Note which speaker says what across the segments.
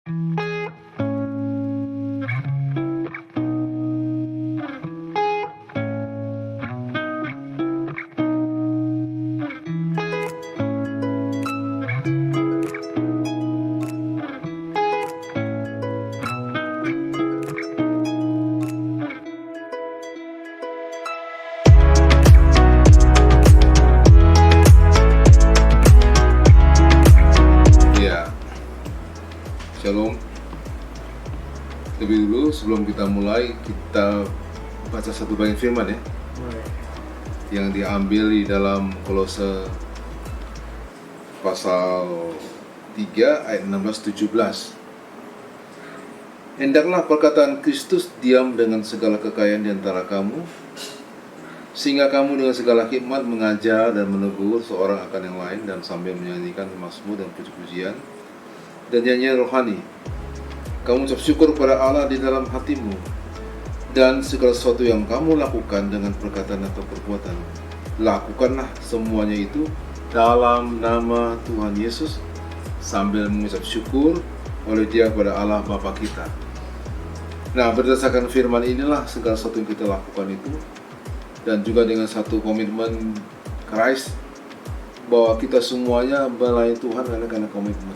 Speaker 1: Ya, Shalom. Lebih dulu sebelum kita mulai, kita baca satu bagian firman ya, yang diambil di dalam Kolose pasal 3 ayat 16-17. Hendaklah perkataan Kristus diam dengan segala kekayaan di antara kamu, sehingga kamu dengan segala hikmat mengajar dan menegur seorang akan yang lain, dan sambil menyanyikan mazmur dan puji-pujian dan nyanyian rohani, kamu ucap syukur kepada Allah di dalam hatimu. Dan segala sesuatu yang kamu lakukan dengan perkataan atau perbuatan, lakukanlah semuanya itu dalam nama Tuhan Yesus, sambil mengucap syukur oleh Dia kepada Allah Bapa kita. Nah, berdasarkan firman inilah segala sesuatu yang kita lakukan itu, dan juga dengan satu komitmen Christ bahwa kita semuanya melayani Tuhan karena komitmen.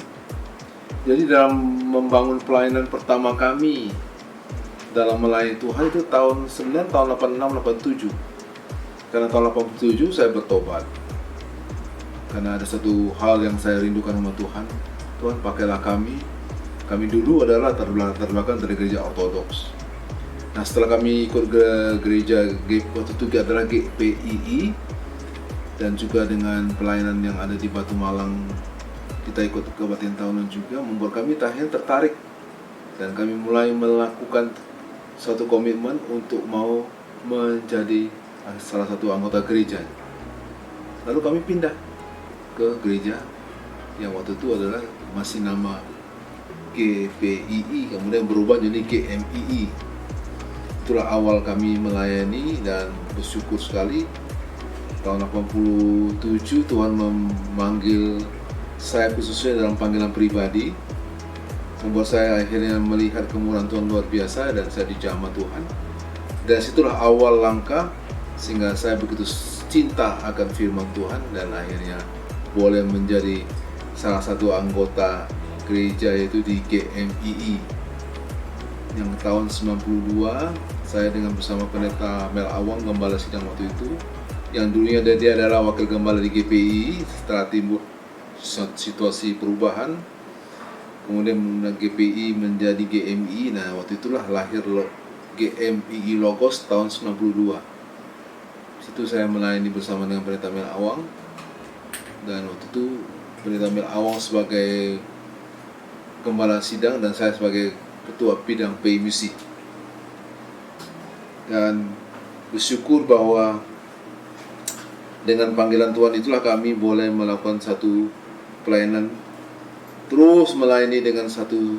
Speaker 1: Jadi dalam membangun pelayanan pertama kami dalam melayani Tuhan itu tahun 86-87. Karena tahun 87 saya bertobat. Karena ada satu hal yang saya rindukan sama Tuhan. Tuhan, pakailah kami. Kami dulu adalah terbelakang dari gereja ortodoks. Nah, setelah kami ikut gereja waktu itu adalah GPII, dan juga dengan pelayanan yang ada di Batu Malang, kita ikut kebaktian tahunan juga, membuat kami akhirnya tertarik, dan kami mulai melakukan suatu komitmen untuk mau menjadi salah satu anggota gereja. Lalu kami pindah ke gereja yang waktu itu adalah masih nama GPII, kemudian berubah jadi GMII. Itulah awal kami melayani, dan bersyukur sekali tahun 87 Tuhan memanggil saya khususnya dalam panggilan pribadi, membuat saya akhirnya melihat kemurahan Tuhan luar biasa, dan saya dijamah Tuhan. Dan situlah awal langkah sehingga saya begitu cinta akan firman Tuhan, dan akhirnya boleh menjadi salah satu anggota gereja, yaitu di GMII. Yang tahun 92 saya dengan bersama pendeta Mel Awang, gembala sidang waktu itu, yang dulunya dia adalah wakil gembala di GPI. Setelah timbul situasi perubahan, kemudian GPI menjadi GMI. Nah, waktu itulah lahir GMI Logos tahun 92. Situ saya melayani bersama dengan pendeta Mel Awang, dan waktu itu pendeta Mel Awang sebagai gembala sidang dan saya sebagai ketua bidang PMC. Dan bersyukur bahwa dengan panggilan Tuhan itulah kami boleh melakukan satu pelayanan, terus melayani dengan satu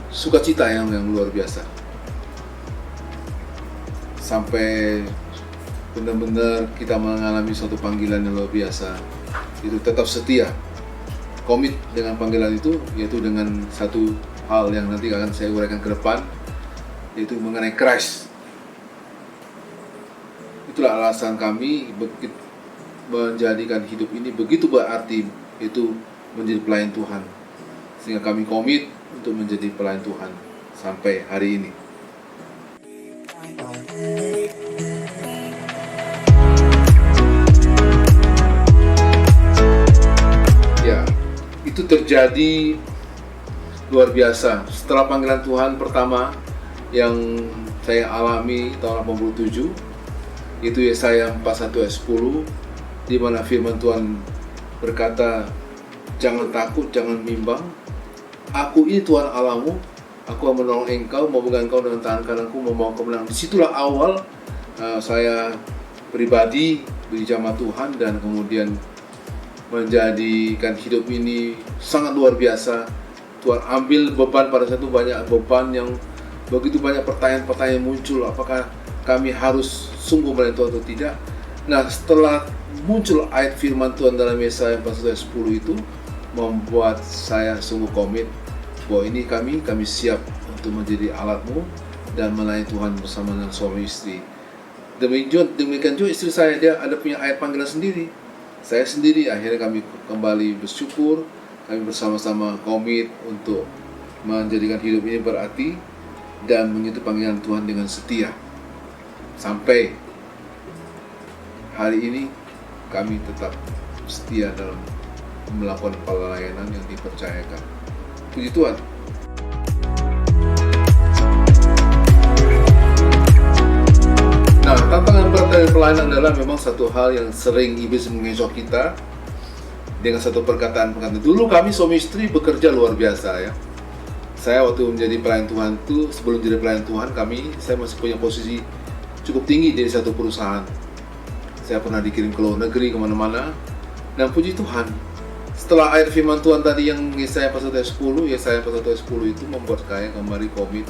Speaker 1: sukacita yang luar biasa, sampai benar-benar kita mengalami suatu panggilan yang luar biasa. Itu tetap setia, komit dengan panggilan itu, yaitu dengan satu hal yang nanti akan saya uraikan ke depan, yaitu mengenai Christ. Itulah alasan kami menjadikan hidup ini begitu berarti, itu menjadi pelayan Tuhan, sehingga kami komit untuk menjadi pelayan Tuhan sampai hari ini. Ya, itu terjadi luar biasa. Setelah panggilan Tuhan pertama yang saya alami tahun 87, itu Yesaya 41 ayat 10, di mana firman Tuhan berkata, jangan takut, jangan bimbang, aku ini Tuhan Allahmu, aku akan menolong engkau, memegang engkau dengan tangan kananku, membawa kemenangan. Disitulah awal saya pribadi dijamah Tuhan, dan kemudian menjadikan hidup ini sangat luar biasa. Tuhan ambil beban pada satu, banyak beban yang begitu banyak pertanyaan-pertanyaan muncul, apakah kami harus sungguh melayani Tuhan atau tidak. Nah, setelah muncul ayat firman Tuhan dalam Yesaya 41 ayat 10 itu, membuat saya sungguh komit bahwa ini kami siap untuk menjadi alatmu dan melayani Tuhan bersama dengan suami istri. Demikian juga istri saya, dia ada punya ayat panggilan sendiri. Saya sendiri, akhirnya kami kembali bersyukur, kami bersama-sama komit untuk menjadikan hidup ini berarti dan mengikuti panggilan Tuhan dengan setia. Sampai hari ini kami tetap setia dalam melakukan pelayanan yang dipercayakan. Puji Tuhan. Nah, tantangan berat dari pelayanan adalah memang satu hal yang sering iblis mengecoh kita dengan satu perkataan. Dulu kami suami istri bekerja luar biasa ya. Saya waktu menjadi pelayan Tuhan itu, sebelum jadi pelayan Tuhan saya masih punya posisi cukup tinggi di satu perusahaan. Saya pernah dikirim ke luar negeri kemana-mana. Dan puji Tuhan, setelah ayat firman Tuhan tadi yang Yesaya pasal 10 itu membuat saya kembali komit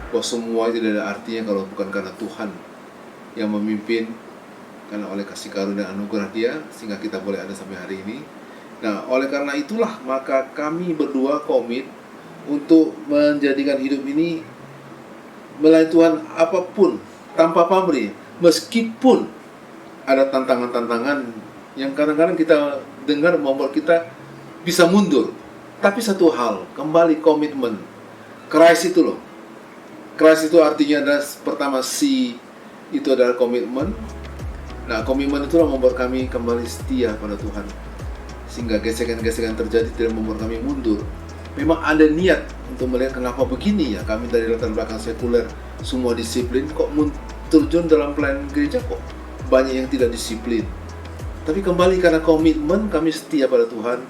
Speaker 1: bahwa semua tidak ada artinya kalau bukan karena Tuhan yang memimpin, karena oleh kasih karunia dan anugerah Dia sehingga kita boleh ada sampai hari ini. Nah, oleh karena itulah maka kami berdua komit untuk menjadikan hidup ini melayani Tuhan apapun, tanpa pamrih, meskipun ada tantangan-tantangan yang kadang-kadang kita dengar membuat kita bisa mundur. Tapi satu hal, kembali komitmen. Christ itu loh. Christ itu artinya adalah pertama C itu adalah komitmen. Nah, komitmen itulah membuat kami kembali setia pada Tuhan. Sehingga gesekan-gesekan terjadi tidak membuat kami mundur. Memang ada niat untuk melihat kenapa begini ya. Kami dari latar belakang sekuler, semua disiplin, kok terjun dalam pelayanan gereja kok banyak yang tidak disiplin. Tapi kembali karena komitmen kami setia pada Tuhan.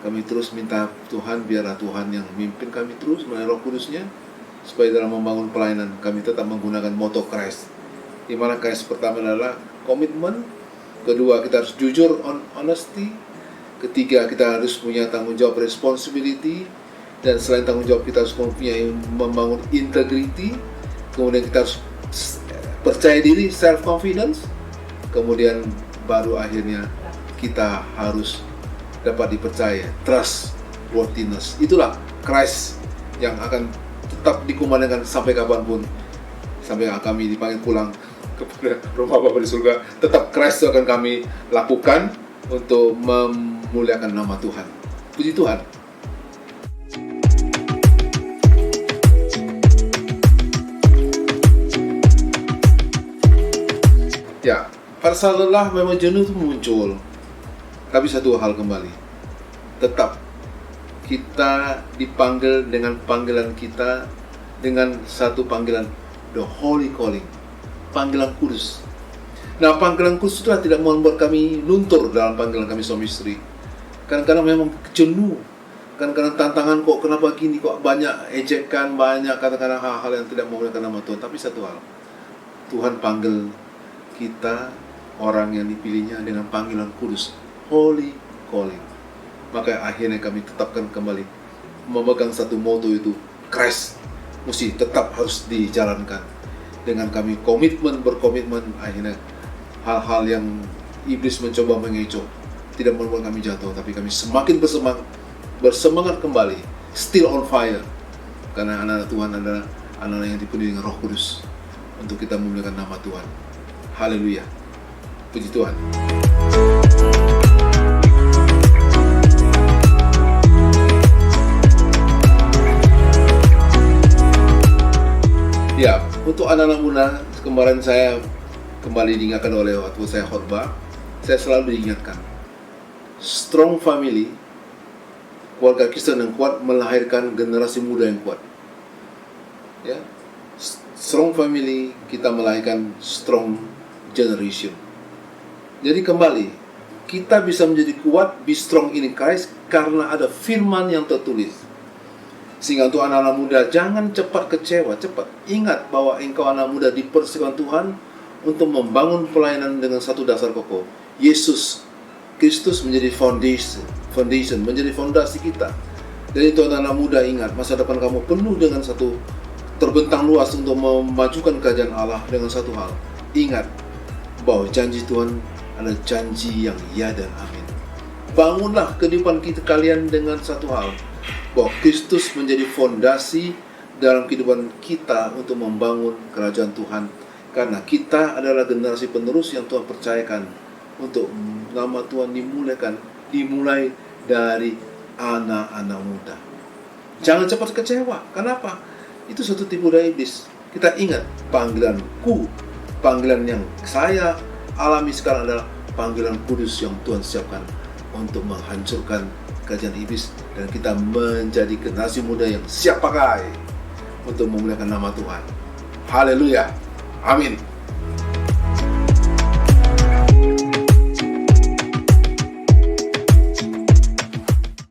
Speaker 1: Kami terus minta Tuhan, biarlah Tuhan yang memimpin kami terus melalui Roh Kudus-Nya, supaya dalam membangun pelayanan kami tetap menggunakan moto Christ. Di mana Christ pertama adalah komitmen, kedua kita harus jujur, honesty, ketiga kita harus punya tanggung jawab, responsibility, dan selain tanggung jawab kita harus membangun integrity, kemudian kita harus percaya diri, self confidence, kemudian baru akhirnya kita harus dapat dipercaya, trustworthiness. Itulah Christ yang akan tetap dikumandangkan sampai kapanpun, sampai kami dipanggil pulang kepada rumah Bapa di surga. Tetap Christ akan kami lakukan untuk memuliakan nama Tuhan. Puji Tuhan. Ya, pada saat lelah memang jenuh itu muncul. Tapi satu hal kembali, tetap kita dipanggil dengan panggilan kita, dengan satu panggilan, the holy calling, panggilan kudus. Nah, panggilan kudus itu tidak membuat kami luntur dalam panggilan kami suami istri. Kadang-kadang memang jenuh, kadang-kadang tantangan, kok kenapa gini, kok banyak ejekan, banyak kadang-kadang hal-hal yang tidak memuliakan nama Tuhan. Tapi satu hal, Tuhan panggil kita, orang yang dipilihnya, dengan panggilan kudus, holy calling. Maka akhirnya kami tetapkan kembali memegang satu moto itu, Christ mesti tetap harus dijalankan. Dengan kami berkomitmen, akhirnya hal-hal yang iblis mencoba mengecoh tidak membuat kami jatuh, tapi kami semakin bersemangat kembali, still on fire. Karena anak-anak Tuhan adalah anak-anak yang dipenuhi dengan Roh Kudus untuk kita memuliakan nama Tuhan. Haleluya. Puji Tuhan. Ya, untuk anak-anak muda, kemarin saya kembali diingatkan oleh waktu saya khotbah, saya selalu diingatkan, strong family, keluarga Kristen yang kuat melahirkan generasi muda yang kuat. Ya, strong family, kita melahirkan strong generation. Jadi kembali, kita bisa menjadi kuat, be strong in Christ, karena ada firman yang tertulis. Sehingga untuk anak-anak muda, jangan cepat kecewa, cepat ingat bahwa engkau anak muda dipersekutukan Tuhan untuk membangun pelayanan dengan satu dasar kokoh. Yesus Kristus menjadi foundation, menjadi fondasi kita. Dan itu anak-anak muda ingat, masa depan kamu penuh dengan satu terbentang luas untuk memajukan kerajaan Allah dengan satu hal. Ingat bahwa janji Tuhan adalah janji yang ya dan amin. Bangunlah kehidupan kalian dengan satu hal, bahwa Kristus menjadi fondasi dalam kehidupan kita untuk membangun kerajaan Tuhan. Karena kita adalah generasi penerus yang Tuhan percayakan untuk nama Tuhan dimulai dari anak-anak muda. Jangan cepat kecewa. Kenapa? Itu suatu tipu daya iblis. Kita ingat panggilanku, panggilan yang saya alami sekarang adalah panggilan kudus yang Tuhan siapkan untuk menghancurkan kerajaan iblis, dan kita menjadi generasi muda yang siap pakai untuk memuliakan nama Tuhan. Haleluya. Amin.